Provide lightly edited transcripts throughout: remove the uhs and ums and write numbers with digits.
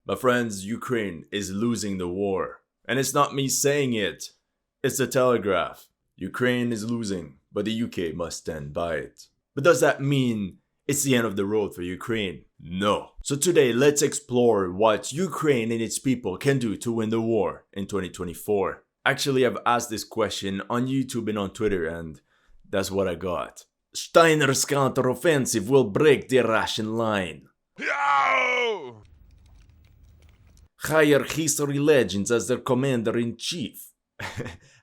My friends, Ukraine is losing the war. And it's not me saying it, it's the Telegraph. Ukraine is losing, but the UK must stand by it. But does that mean it's the end of the road for Ukraine? No. So today, let's explore what Ukraine and its people can do to win the war in 2024. Actually, I've asked this question on YouTube and on Twitter, and that's what I got. Steiner's counteroffensive will break the Russian line. No! Hire HistoryLegends as their commander-in-chief.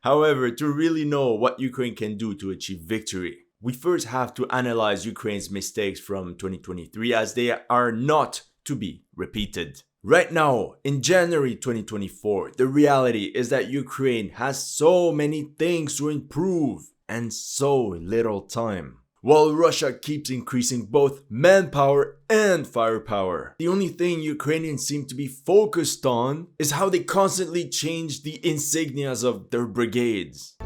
However, to really know what Ukraine can do to achieve victory, we first have to analyze Ukraine's mistakes from 2023 as they are not to be repeated. Right now, in January 2024, the reality is that Ukraine has so many things to improve and so little time. While Russia keeps increasing both manpower and firepower, the only thing Ukrainians seem to be focused on is how they constantly change the insignias of their brigades.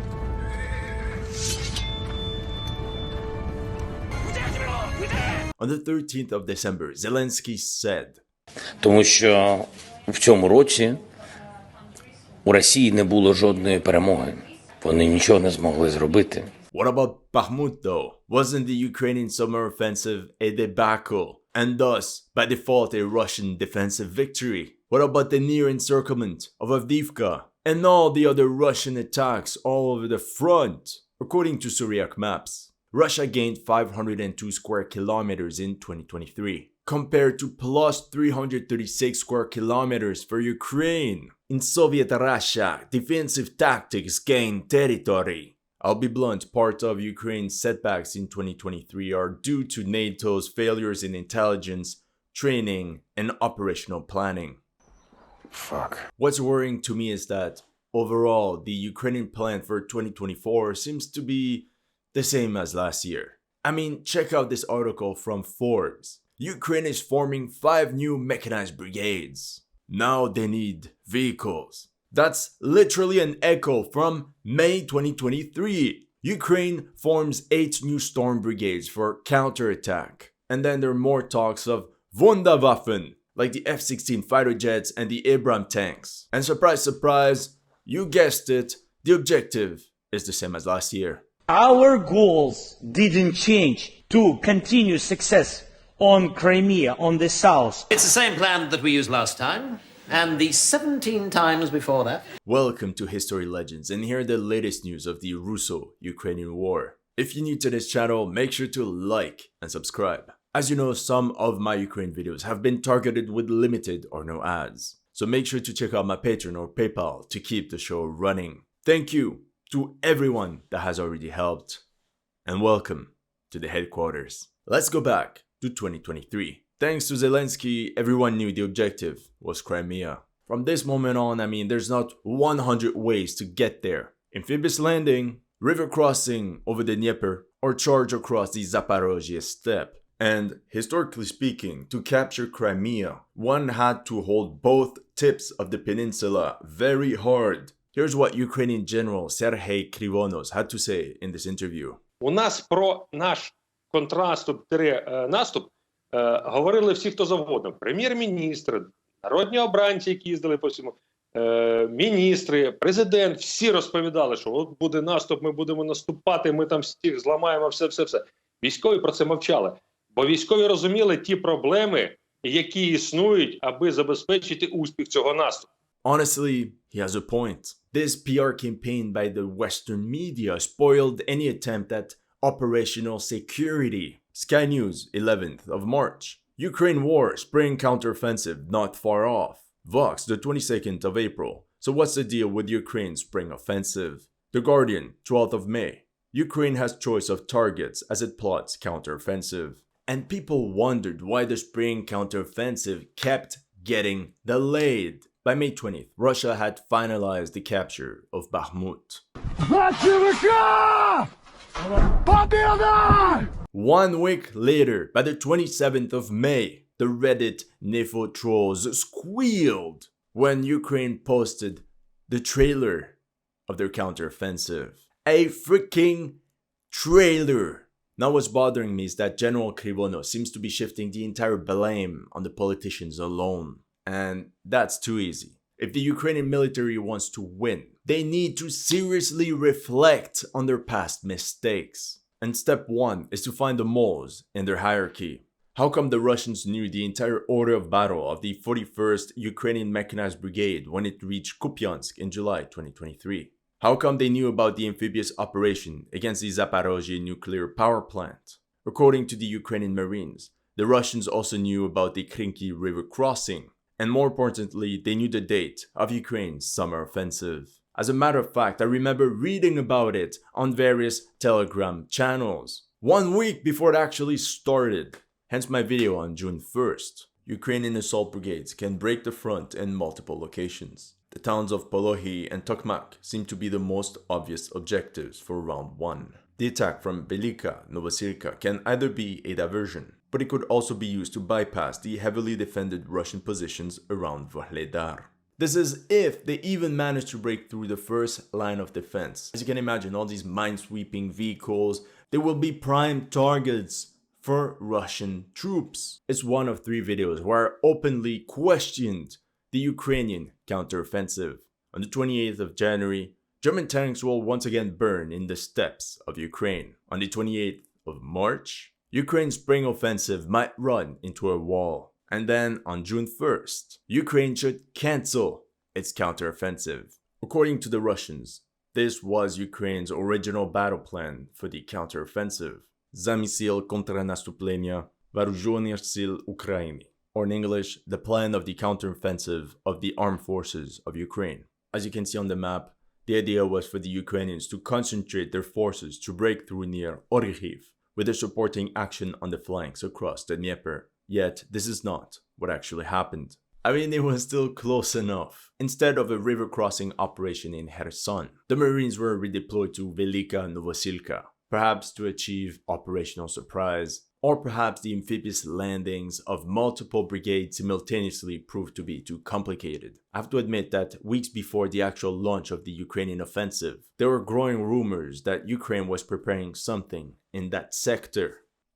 On the 13th of December, Zelensky said, Тому що в цьому році у Росії не було жодної перемоги. Вони нічого не змогли зробити. What about Bakhmut though? Wasn't the Ukrainian summer offensive a debacle, and thus, by default, a Russian defensive victory? What about the near encirclement of Avdiivka and all the other Russian attacks all over the front? According to Syriac maps, Russia gained 502 square kilometers in 2023, compared to plus 336 square kilometers for Ukraine. In Soviet Russia, defensive tactics gained territory. I'll be blunt, part of Ukraine's setbacks in 2023 are due to NATO's failures in intelligence, training, and operational planning. Fuck. What's worrying to me is that, overall, the Ukrainian plan for 2024 seems to be the same as last year. I mean, check out this article from Forbes. Ukraine is forming 5 new mechanized brigades. Now they need vehicles. That's literally an echo from May 2023. Ukraine forms 8 new storm brigades for counterattack. And then there are more talks of Wunderwaffen, like the F-16 fighter jets and the Abrams tanks. And surprise, surprise, you guessed it, the objective is the same as last year. Our goals didn't change to continue success on Crimea, on the south. It's the same plan that we used last time, and the 17 times before that. Welcome to History Legends, and here are the latest news of the Russo-Ukrainian war. If you're new to this channel, make sure to like and subscribe. As you know, some of my Ukraine videos have been targeted with limited or no ads. So make sure to check out my Patreon or PayPal to keep the show running. Thank you to everyone that has already helped. And welcome to the headquarters. Let's go back to 2023. Thanks to Zelensky, everyone knew the objective was Crimea. From this moment on, there's not 100 ways to get there. Amphibious landing, river crossing over the Dnieper, or charge across the Zaporozhye steppe. And historically speaking, to capture Crimea, one had to hold both tips of the peninsula very hard. Here's what Ukrainian General Sergei Krivonos had to say in this interview. У нас про наш контрнаступ говорили всі, хто завгодно. Прем'єр-міністр, народні обранці, які їздили по всьому, міністри, президент, всі розповідали, що от буде наступ, ми будемо наступати, ми там всіх зламаємо, все. Військові про це мовчали. Бо військові розуміли ті проблеми, які існують, аби забезпечити успіх цього наступу. Honestly, he has a point. This PR campaign by the Western media spoiled any attempt at operational security. Sky News, 11th of March. Ukraine war, spring counteroffensive not far off. Vox, the 22nd of April. So what's the deal with Ukraine's spring offensive? The Guardian, 12th of May. Ukraine has choice of targets as it plots counteroffensive. And people wondered why the spring counteroffensive kept getting delayed. By May 20th, Russia had finalized the capture of Bakhmut. 1 week later, by the 27th of May, the Reddit Nifo trolls squealed when Ukraine posted the trailer of their counteroffensive. A freaking trailer! Now what's bothering me is that General Krivonos seems to be shifting the entire blame on the politicians alone. And that's too easy. If the Ukrainian military wants to win, they need to seriously reflect on their past mistakes. And step 1 is to find the moles in their hierarchy. How come the Russians knew the entire order of battle of the 41st Ukrainian Mechanized Brigade when it reached Kupiansk in July 2023? How come they knew about the amphibious operation against the Zaporozhye nuclear power plant? According to the Ukrainian Marines, the Russians also knew about the Krinky River crossing. And more importantly, they knew the date of Ukraine's summer offensive. As a matter of fact, I remember reading about it on various Telegram channels 1 week before it actually started. Hence my video on June 1st. Ukrainian assault brigades can break the front in multiple locations. The towns of Polohi and Tokmak seem to be the most obvious objectives for round 1. The attack from Velika Novosilka can either be a diversion, but it could also be used to bypass the heavily defended Russian positions around Vuhledar. This is if they even manage to break through the first line of defense. As you can imagine, all these minesweeping vehicles, they will be prime targets for Russian troops. It's one of 3 videos where I openly questioned the Ukrainian counteroffensive. On the 28th of January, German tanks will once again burn in the steppes of Ukraine. On the 28th of March, Ukraine's spring offensive might run into a wall. And then on June 1st, Ukraine should cancel its counteroffensive. According to the Russians, this was Ukraine's original battle plan for the counteroffensive. Zamysel kontranastuplenia Вооруженных сил Украины, or in English, the plan of the counteroffensive of the armed forces of Ukraine. As you can see on the map, the idea was for the Ukrainians to concentrate their forces to break through near Orikhiv, with a supporting action on the flanks across the Dnieper. Yet, this is not what actually happened. I mean, it was still close enough. Instead of a river crossing operation in Kherson, the Marines were redeployed to Velika Novosilka, perhaps to achieve operational surprise, or perhaps the amphibious landings of multiple brigades simultaneously proved to be too complicated. I have to admit that weeks before the actual launch of the Ukrainian offensive, there were growing rumors that Ukraine was preparing something in that sector.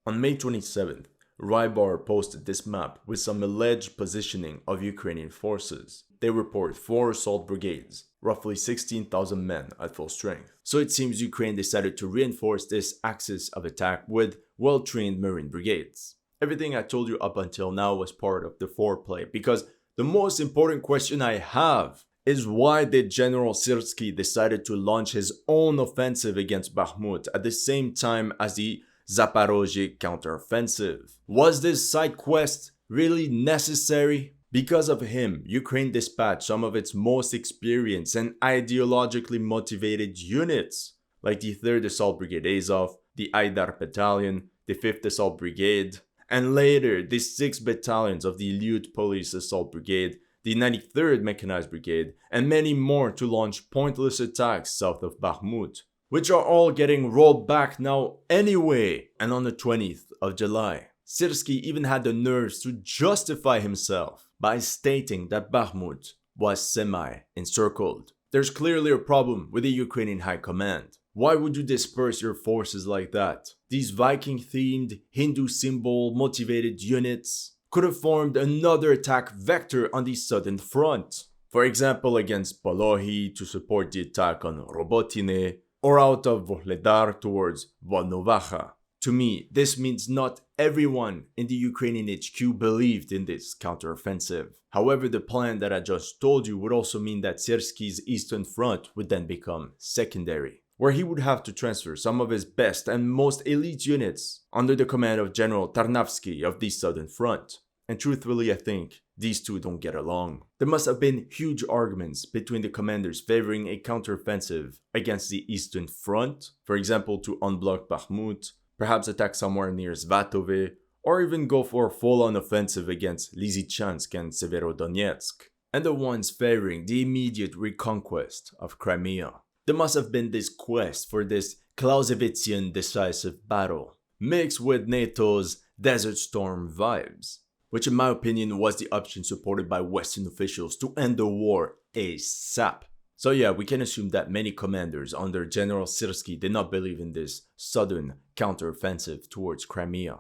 On May 27th, Rybar posted this map with some alleged positioning of Ukrainian forces. They report 4 assault brigades, roughly 16,000 men at full strength. So it seems Ukraine decided to reinforce this axis of attack with well-trained Marine brigades. Everything I told you up until now was part of the foreplay, because the most important question I have is why did General Syrsky decided to launch his own offensive against Bakhmut at the same time as the Zaporozhye counteroffensive? Was this side quest really necessary? Because of him, Ukraine dispatched some of its most experienced and ideologically motivated units, like the 3rd Assault Brigade Azov, the Aidar Battalion, the 5th Assault Brigade, and later the 6 battalions of the Lyud Police Assault Brigade, the 93rd Mechanized Brigade, and many more to launch pointless attacks south of Bakhmut, which are all getting rolled back now anyway. And on the 20th of July, Syrsky even had the nerves to justify himself by stating that Bakhmut was semi-encircled. There's clearly a problem with the Ukrainian High Command. Why would you disperse your forces like that? These Viking-themed, Hindu symbol-motivated units could have formed another attack vector on the southern front. For example, against Polohi to support the attack on Robotine, or out of Vuhledar towards Volnovacha. To me, this means not everyone in the Ukrainian HQ believed in this counteroffensive. However, the plan that I just told you would also mean that Syrsky's Eastern Front would then become secondary, where he would have to transfer some of his best and most elite units under the command of General Tarnavsky of the Southern Front. And truthfully, I think these two don't get along. There must have been huge arguments between the commanders favoring a counteroffensive against the Eastern Front, for example to unblock Bakhmut, perhaps attack somewhere near Svatove, or even go for a full-on offensive against Lysychansk and Severodonetsk, and the ones favoring the immediate reconquest of Crimea. There must have been this quest for this Clausewitzian decisive battle, mixed with NATO's Desert Storm vibes, which in my opinion was the option supported by Western officials to end the war ASAP. So yeah, we can assume that many commanders under General Syrsky did not believe in this sudden counteroffensive towards Crimea.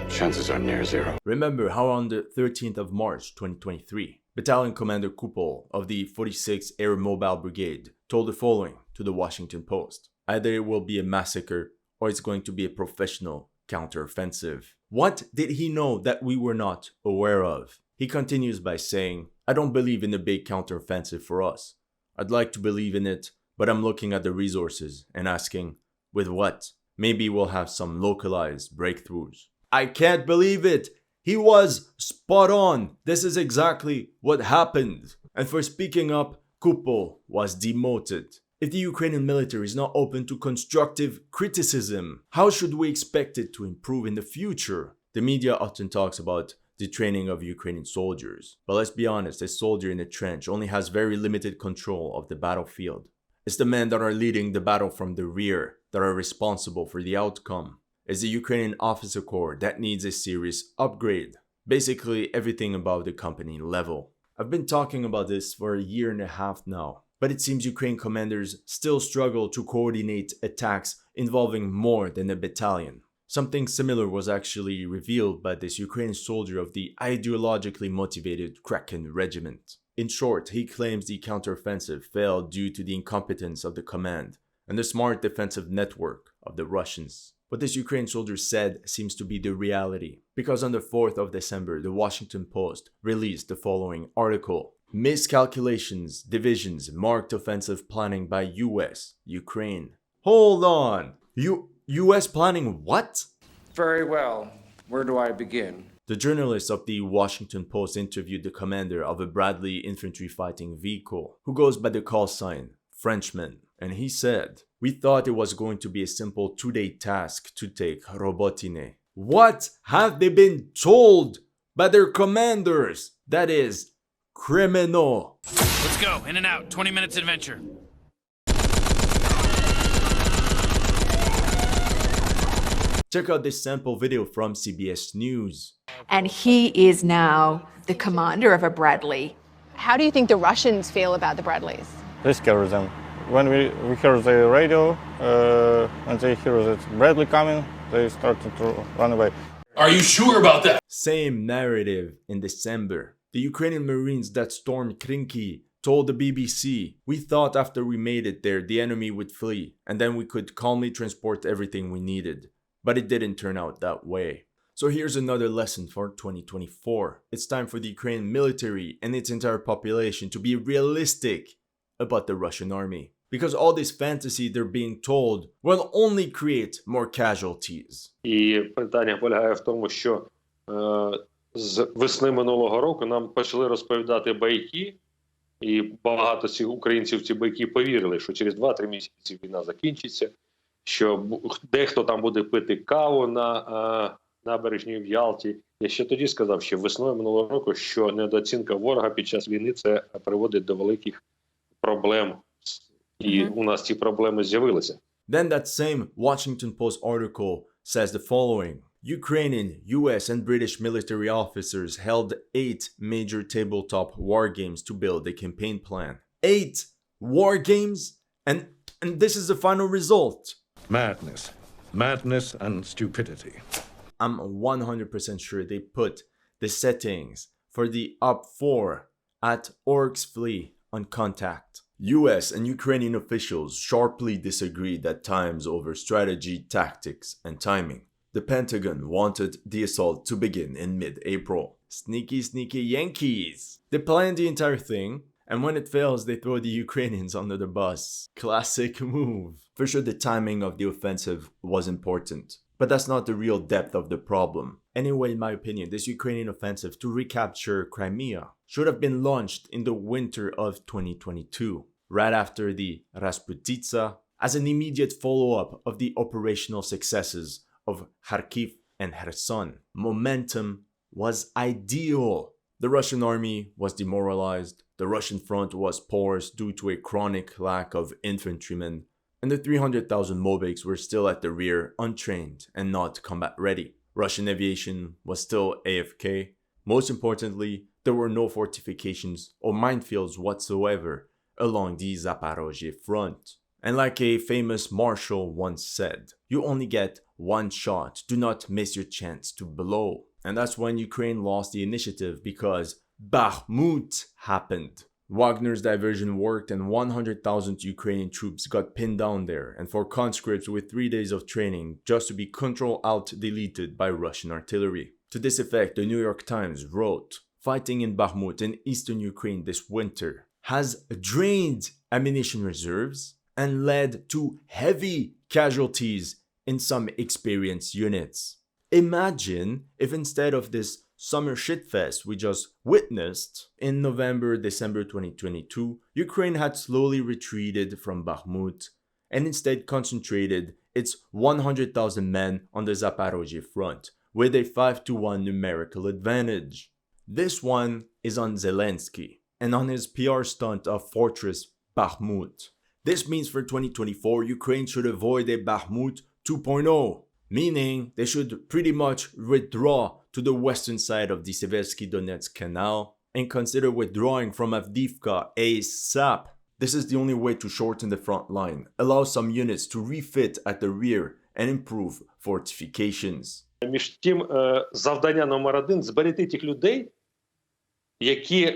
Chances are near zero. Remember how on the 13th of March 2023, Battalion Commander Kupol of the 46th Air Mobile Brigade told the following to the Washington Post. Either it will be a massacre or it's going to be a professional counteroffensive. What did he know that we were not aware of? He continues by saying, I don't believe in a big counteroffensive for us. I'd like to believe in it, but I'm looking at the resources and asking, with what? Maybe we'll have some localized breakthroughs. I can't believe it! He was spot on! This is exactly what happened! And for speaking up, Kupol was demoted. If the Ukrainian military is not open to constructive criticism, how should we expect it to improve in the future? The media often talks about the training of Ukrainian soldiers. But let's be honest, a soldier in a trench only has very limited control of the battlefield. It's the men that are leading the battle from the rear that are responsible for the outcome. It's the Ukrainian officer corps that needs a serious upgrade. Basically everything above the company level. I've been talking about this for a year and a half now. But it seems Ukraine commanders still struggle to coordinate attacks involving more than a battalion. Something similar was actually revealed by this Ukrainian soldier of the ideologically motivated Kraken regiment. In short, he claims the counteroffensive failed due to the incompetence of the command and the smart defensive network of the Russians. What this Ukrainian soldier said seems to be the reality, because on the 4th of December, the Washington Post released the following article. Miscalculations, divisions, marked offensive planning by US, Ukraine. Hold on! US planning what? Very well. Where do I begin? The journalist of the Washington Post interviewed the commander of a Bradley infantry fighting vehicle, who goes by the call sign Frenchman, and he said, "We thought it was going to be a simple 2-day task to take Robotine." What have they been told by their commanders? That is criminal. Let's go. In and out. 20 minutes adventure. Check out this sample video from CBS News. And he is now the commander of a Bradley. How do you think the Russians feel about the Bradleys? They scare them. When we hear the radio, and they hear that Bradley coming, they start to run away. Are you sure about that? Same narrative in December. The Ukrainian Marines that stormed Krinky told the BBC, "We thought after we made it there, the enemy would flee, and then we could calmly transport everything we needed." But it didn't turn out that way. So here's another lesson for 2024. It's time for the Ukrainian military and its entire population to be realistic about the Russian army. Because all this fantasy they're being told will only create more casualties. І питання полягає в тому, що з весни минулого року нам почали розповідати байки, і багато цих українців в ці байки повірили, що через 2-3 місяці війна закінчиться, що дехто там буде пити каву на набережній в Ялті. Я ще тоді сказав, що весною минулого року, що недооцінка ворога під час війни це приводить до великих проблем. І у нас ці проблеми з'явилися. Then that same Washington Post article says the following. Ukrainian, US and British military officers held 8 major tabletop war games to build a campaign plan. 8 war games? And this is the final result. Madness and stupidity. I'm 100% sure they put the settings for the Up 4 at Orcs Flee on contact. US and Ukrainian officials sharply disagreed at times over strategy, tactics, and timing. The Pentagon wanted the assault to begin in mid-April. Sneaky, sneaky Yankees! They planned the entire thing, and when it fails, they throw the Ukrainians under the bus. Classic move. For sure, the timing of the offensive was important, but that's not the real depth of the problem. Anyway, in my opinion, this Ukrainian offensive to recapture Crimea should have been launched in the winter of 2022, right after the Rasputitsa, as an immediate follow-up of the operational successes of Kharkiv and Kherson. Momentum was ideal. The Russian army was demoralized, the Russian front was porous due to a chronic lack of infantrymen, and the 300,000 Mobiks were still at the rear, untrained and not combat ready. Russian aviation was still AFK. Most importantly, there were no fortifications or minefields whatsoever along the Zaporozhye front. And like a famous marshal once said, you only get one shot, do not miss your chance to blow. And that's when Ukraine lost the initiative because Bakhmut happened. Wagner's diversion worked and 100,000 Ukrainian troops got pinned down there, and for conscripts with 3 days of training just to be Ctrl-Alt-deleted by Russian artillery. To this effect, the New York Times wrote, "Fighting in Bakhmut in eastern Ukraine this winter has drained ammunition reserves and led to heavy casualties in some experienced units." Imagine if instead of this summer shitfest we just witnessed in November-December 2022, Ukraine had slowly retreated from Bakhmut and instead concentrated its 100,000 men on the Zaporozhye front with a 5-1 numerical advantage. This one is on Zelensky and on his PR stunt of Fortress Bakhmut. This means for 2024, Ukraine should avoid a Bakhmut 2.0, meaning they should pretty much withdraw to the western side of the Seversky Donetsk Canal and consider withdrawing from Avdiivka ASAP. This is the only way to shorten the front line, allow some units to refit at the rear and improve fortifications. Між тим, завдання номер 1 – зберегти тих людей, які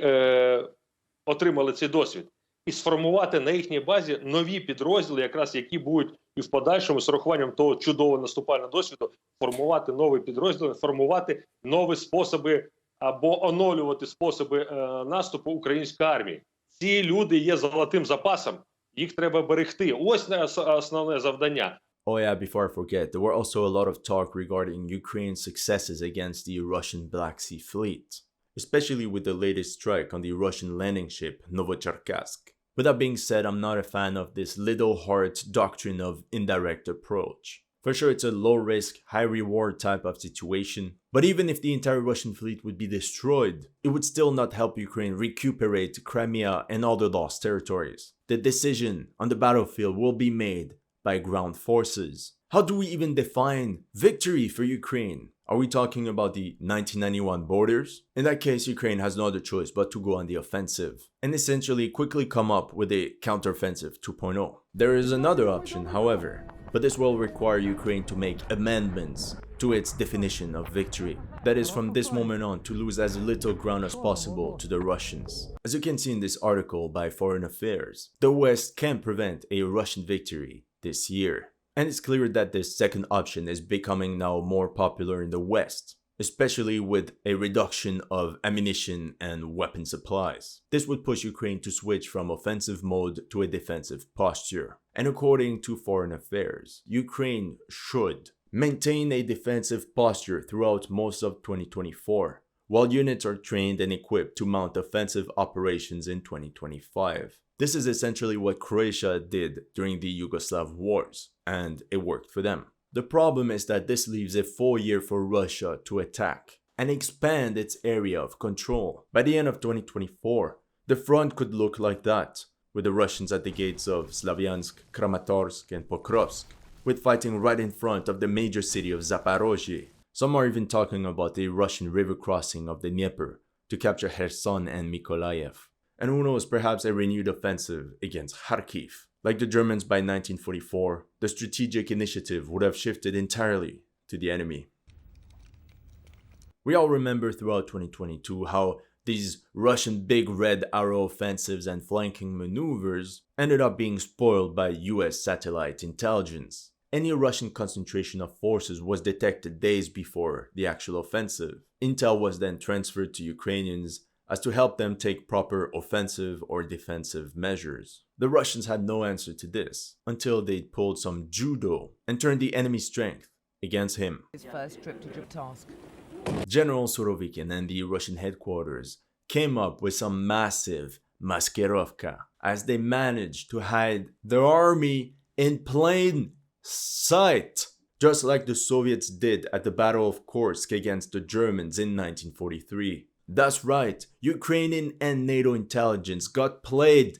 отримали цей досвід, і сформувати на їхній базі нові підрозділи, якраз які будуть і в подальшому з урахуванням того чудового наступального досвіду формувати нові підрозділи, формувати нові способи або оновлювати способи наступу української армії. Ці люди є золотим запасом, їх треба берегти. Ось основне завдання. Oh yeah, before I forget, there were also a lot of talk regarding Ukraine's successes against the Russian Black Sea Fleet, especially with the latest strike on the Russian landing ship Novocherkassk. With that being said, I'm not a fan of this little heart doctrine of indirect approach. For sure, it's a low-risk, high-reward type of situation, but even if the entire Russian fleet would be destroyed, it would still not help Ukraine recuperate Crimea and all the lost territories. The decision on the battlefield will be made by ground forces. How do we even define victory for Ukraine? Are we talking about the 1991 borders? In that case, Ukraine has no other choice but to go on the offensive and essentially quickly come up with a counteroffensive 2.0. There is another option, however, but this will require Ukraine to make amendments to its definition of victory. That is, from this moment on, to lose as little ground as possible to the Russians. As you can see in this article by Foreign Affairs, the West can prevent a Russian victory this year. And it's clear that this second option is becoming now more popular in the West, especially with a reduction of ammunition and weapon supplies. This would push Ukraine to switch from offensive mode to a defensive posture. And according to Foreign Affairs, Ukraine should maintain a defensive posture throughout most of 2024, while units are trained and equipped to mount offensive operations in 2025. This is essentially what Croatia did during the Yugoslav wars, and it worked for them. The problem is that this leaves a full year for Russia to attack and expand its area of control. By the end of 2024, the front could look like that, with the Russians at the gates of Slavyansk, Kramatorsk, and Pokrovsk, with fighting right in front of the major city of Zaporozhye. Some are even talking about a Russian river crossing of the Dnieper to capture Kherson and Mykolaiv. And who knows, perhaps a renewed offensive against Kharkiv. Like the Germans by 1944, the strategic initiative would have shifted entirely to the enemy. We all remember throughout 2022 how these Russian big red arrow offensives and flanking maneuvers ended up being spoiled by US satellite intelligence. Any Russian concentration of forces was detected days before the actual offensive. Intel was then transferred to Ukrainians as to help them take proper offensive or defensive measures. The Russians had no answer to this until they pulled some judo and turned the enemy's strength against him. His first trip to task. General Surovikin and the Russian headquarters came up with some massive maskerovka as they managed to hide their army in plain sight, just like the Soviets did at the Battle of Kursk against the Germans in 1943. That's right, Ukrainian and NATO intelligence got played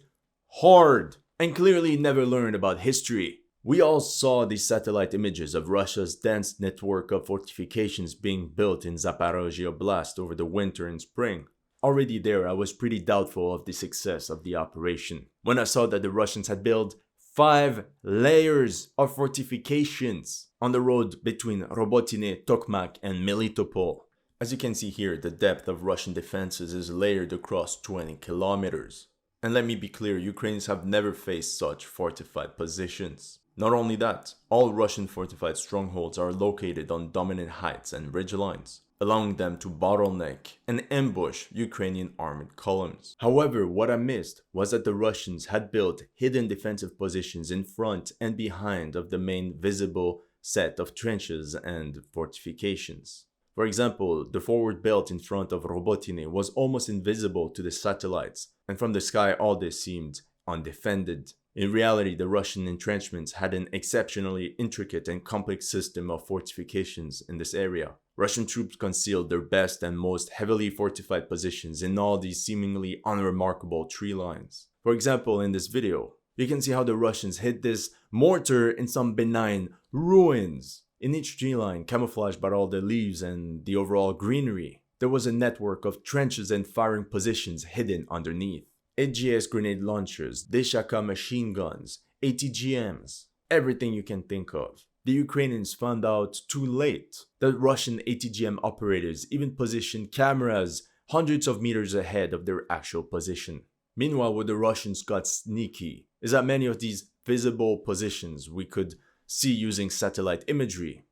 hard and clearly never learned about history. We all saw the satellite images of Russia's dense network of fortifications being built in Zaporozhye Oblast over the winter and spring. Already there, I was pretty doubtful of the success of the operation when I saw that the Russians had built 5 layers of fortifications on the road between Robotine, Tokmak, and Melitopol. As you can see here, the depth of Russian defenses is layered across 20 kilometers. And let me be clear, Ukrainians have never faced such fortified positions. Not only that, all Russian fortified strongholds are located on dominant heights and ridgelines, allowing them to bottleneck and ambush Ukrainian armored columns. However, what I missed was that the Russians had built hidden defensive positions in front and behind of the main visible set of trenches and fortifications. For example, the forward belt in front of Robotine was almost invisible to the satellites, and from the sky all this seemed undefended. In reality, the Russian entrenchments had an exceptionally intricate and complex system of fortifications in this area. Russian troops concealed their best and most heavily fortified positions in all these seemingly unremarkable tree lines. For example, in this video, you can see how the Russians hid this mortar in some benign ruins. In each tree line, camouflaged by all the leaves and the overall greenery, there was a network of trenches and firing positions hidden underneath. AGS grenade launchers, Deshaka machine guns, ATGMs, everything you can think of. The Ukrainians found out too late that Russian ATGM operators even positioned cameras hundreds of meters ahead of their actual position. Meanwhile, what the Russians got sneaky is that many of these visible positions we could see using satellite imagery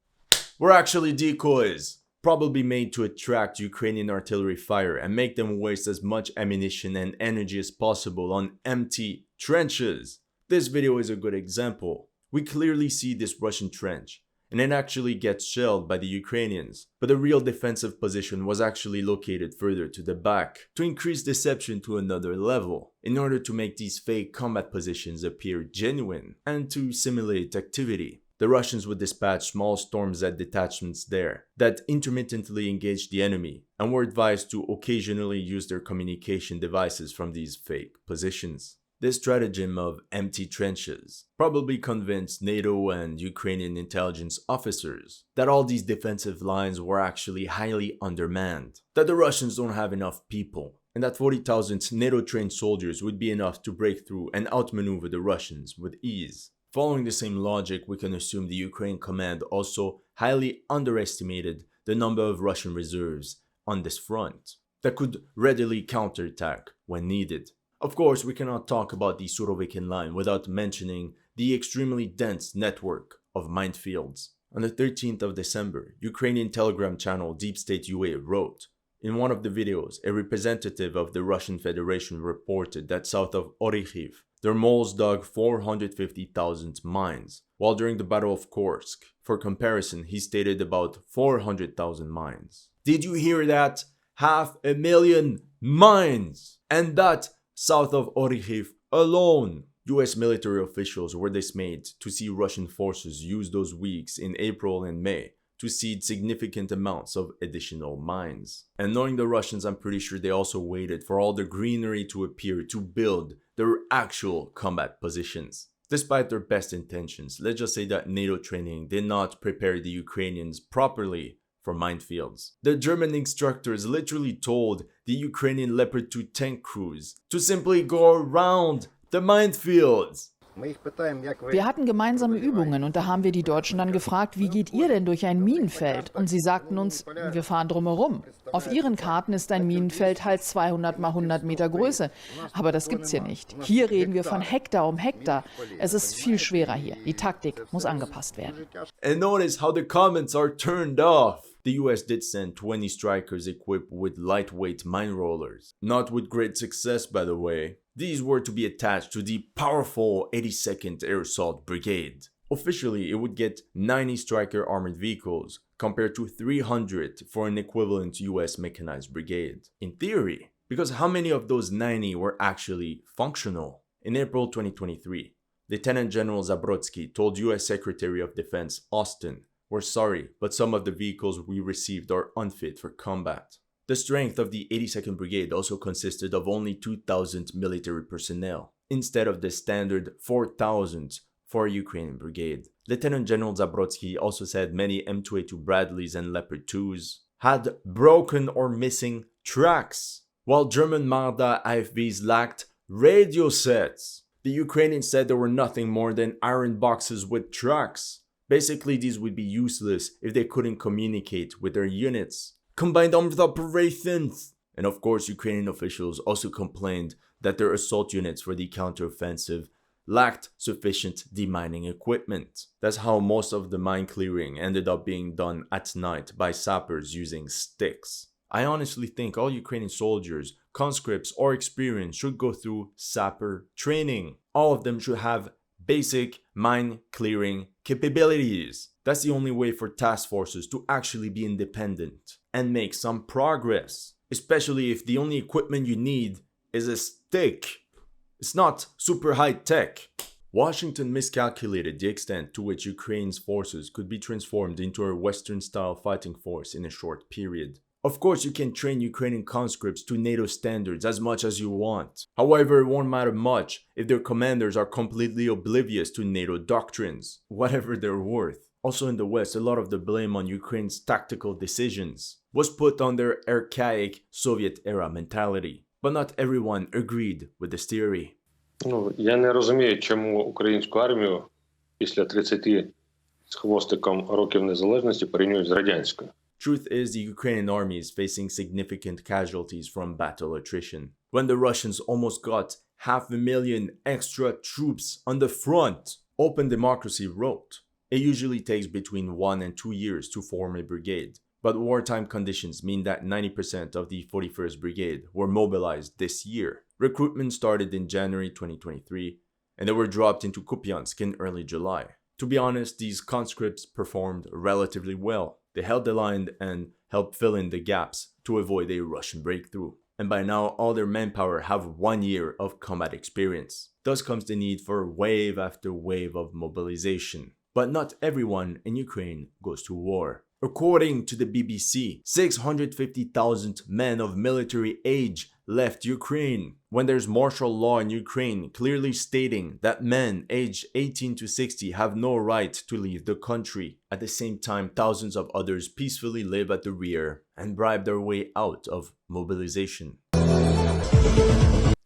were actually decoys, probably made to attract Ukrainian artillery fire and make them waste as much ammunition and energy as possible on empty trenches. This video is a good example. We clearly see this Russian trench, and it actually gets shelled by the Ukrainians, but the real defensive position was actually located further to the back to increase deception to another level, in order to make these fake combat positions appear genuine and to simulate activity. The Russians would dispatch small Storm Z detachments there that intermittently engaged the enemy and were advised to occasionally use their communication devices from these fake positions. This stratagem of empty trenches probably convinced NATO and Ukrainian intelligence officers that all these defensive lines were actually highly undermanned, that the Russians don't have enough people, and that 40,000 NATO-trained soldiers would be enough to break through and outmaneuver the Russians with ease. Following the same logic, we can assume the Ukraine command also highly underestimated the number of Russian reserves on this front that could readily counterattack when needed. Of course, we cannot talk about the Surovikin line without mentioning the extremely dense network of minefields. On the 13th of December, Ukrainian Telegram channel Deep State UA wrote, in one of the videos, a representative of the Russian Federation reported that south of Orikhiv, their moles dug 450,000 mines, while during the Battle of Kursk, for comparison, he stated about 400,000 mines. Did you hear that? 500,000 mines! And that south of Orikhiv alone. US military officials were dismayed to see Russian forces use those weeks in April and May to seed significant amounts of additional mines. And knowing the Russians, I'm pretty sure they also waited for all the greenery to appear to build their actual combat positions. Despite their best intentions, let's just say that NATO training did not prepare the Ukrainians properly for minefields. The German instructors literally told the Ukrainian Leopard 2 tank crews to simply go around the minefields. Wir hatten gemeinsame Übungen und da haben wir die Deutschen dann gefragt, wie geht ihr denn durch ein Minenfeld? Und sie sagten uns, wir fahren drumherum. Auf ihren Karten ist ein Minenfeld halt 200 mal 100 Meter Größe, aber das gibt's hier nicht. Hier reden wir von Hektar um Hektar. Es ist viel schwerer hier. Die Taktik muss angepasst werden. And notice how the comments are turned off. The US did send 20 strikers equipped with lightweight mine rollers. Not with great success, by the way. These were to be attached to the powerful 82nd Air Assault Brigade. Officially, it would get 90 Striker armored vehicles, compared to 300 for an equivalent US mechanized brigade. In theory, because how many of those 90 were actually functional? In April 2023, Lieutenant General Zabrodsky told US Secretary of Defense Austin, "We're sorry, but some of the vehicles we received are unfit for combat." The strength of the 82nd Brigade also consisted of only 2,000 military personnel, instead of the standard 4,000 for a Ukrainian brigade. Lieutenant General Zabrodsky also said many M2A2 Bradleys and Leopard 2s had broken or missing tracks, while German Marder IFVs lacked radio sets. The Ukrainians said there were nothing more than iron boxes with tracks. Basically, these would be useless if they couldn't communicate with their units. combined armed operations. And of course, Ukrainian officials also complained that their assault units for the counteroffensive lacked sufficient demining equipment. That's how most of the mine clearing ended up being done at night by sappers using sticks. I honestly think all Ukrainian soldiers, conscripts or experienced should go through sapper training. All of them should have basic mine clearing capabilities. That's the only way for task forces to actually be independent and make some progress, especially if the only equipment you need is a stick. It's not super high tech. Washington miscalculated the extent to which Ukraine's forces could be transformed into a Western-style fighting force in a short period. Of course, you can train Ukrainian conscripts to NATO standards as much as you want. However, it won't matter much if their commanders are completely oblivious to NATO doctrines, whatever they're worth. Also in the West, a lot of the blame on Ukraine's tactical decisions was put on their archaic Soviet-era mentality. But not everyone agreed with this theory. Я не розумію, чому українську армію після 30 з хвостиком років незалежності порівнюють з радянською. Truth is, the Ukrainian army is facing significant casualties from battle attrition. When the Russians almost got 500,000 extra troops on the front, Open Democracy wrote, it usually takes between 1 and 2 years to form a brigade. But wartime conditions mean that 90% of the 41st Brigade were mobilized this year. Recruitment started in January 2023, and they were dropped into Kupiansk in early July. To be honest, these conscripts performed relatively well. They held the line and helped fill in the gaps to avoid a Russian breakthrough. And by now, all their manpower have 1 year of combat experience. Thus comes the need for wave after wave of mobilization. But not everyone in Ukraine goes to war. According to the BBC, 650,000 men of military age left Ukraine, when there's martial law in Ukraine clearly stating that men aged 18 to 60 have no right to leave the country. At the same time, thousands of others peacefully live at the rear and bribe their way out of mobilization.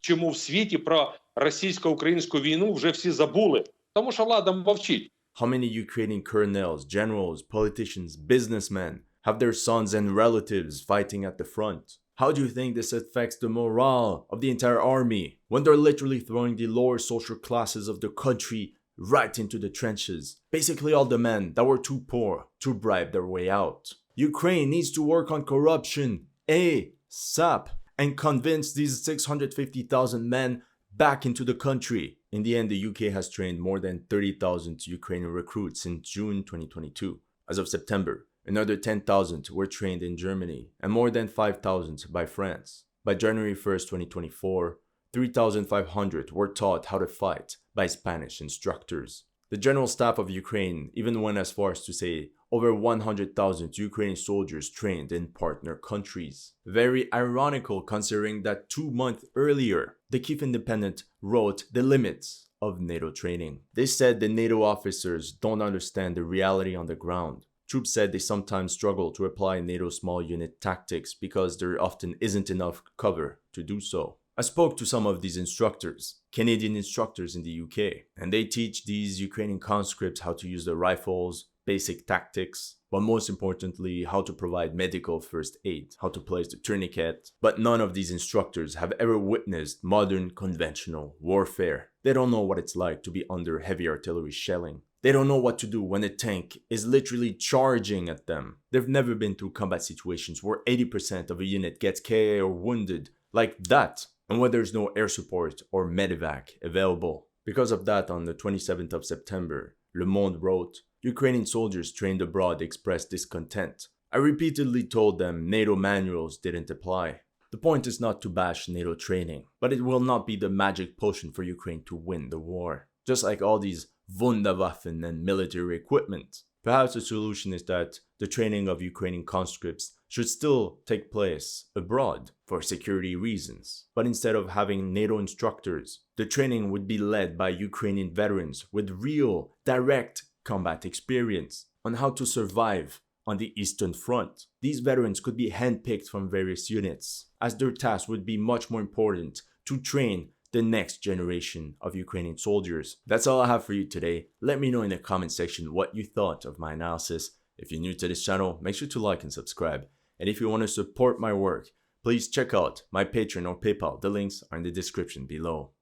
Чому в світі про російсько-українську війну вже всі забули? Тому що влада мовчить. How many Ukrainian colonels, generals, politicians, businessmen have their sons and relatives fighting at the front? How do you think this affects the morale of the entire army when they're literally throwing the lower social classes of the country right into the trenches? Basically all the men that were too poor to bribe their way out. Ukraine needs to work on corruption ASAP and convince these 650,000 men back into the country. In the end, the UK has trained more than 30,000 Ukrainian recruits since June 2022. As of September, another 10,000 were trained in Germany and more than 5,000 by France. By January 1st, 2024, 3,500 were taught how to fight by Spanish instructors. The General Staff of Ukraine even went as far as to say over 100,000 Ukrainian soldiers trained in partner countries. Very ironical considering that 2 months earlier, the Kyiv Independent wrote the limits of NATO training. They said the NATO officers don't understand the reality on the ground. Troops said they sometimes struggle to apply NATO small unit tactics because there often isn't enough cover to do so. I spoke to some of these instructors, Canadian instructors in the UK, and they teach these Ukrainian conscripts how to use the rifles, basic tactics, but most importantly, how to provide medical first aid, how to place the tourniquet. But none of these instructors have ever witnessed modern conventional warfare. They don't know what it's like to be under heavy artillery shelling. They don't know what to do when a tank is literally charging at them. They've never been through combat situations where 80% of a unit gets KA or wounded like that, and where there's no air support or medevac available. Because of that, on the 27th of September, Le Monde wrote, Ukrainian soldiers trained abroad expressed discontent. I repeatedly told them NATO manuals didn't apply. The point is not to bash NATO training, but it will not be the magic potion for Ukraine to win the war. Just like all these Wunderwaffen and military equipment. Perhaps the solution is that the training of Ukrainian conscripts should still take place abroad for security reasons. But instead of having NATO instructors, the training would be led by Ukrainian veterans with real, direct combat experience on how to survive on the Eastern Front. These veterans could be handpicked from various units, as their task would be much more important to train the next generation of Ukrainian soldiers. That's all I have for you today. Let me know in the comment section what you thought of my analysis. If you're new to this channel, make sure to like and subscribe. And if you want to support my work, please check out my Patreon or PayPal. The links are in the description below.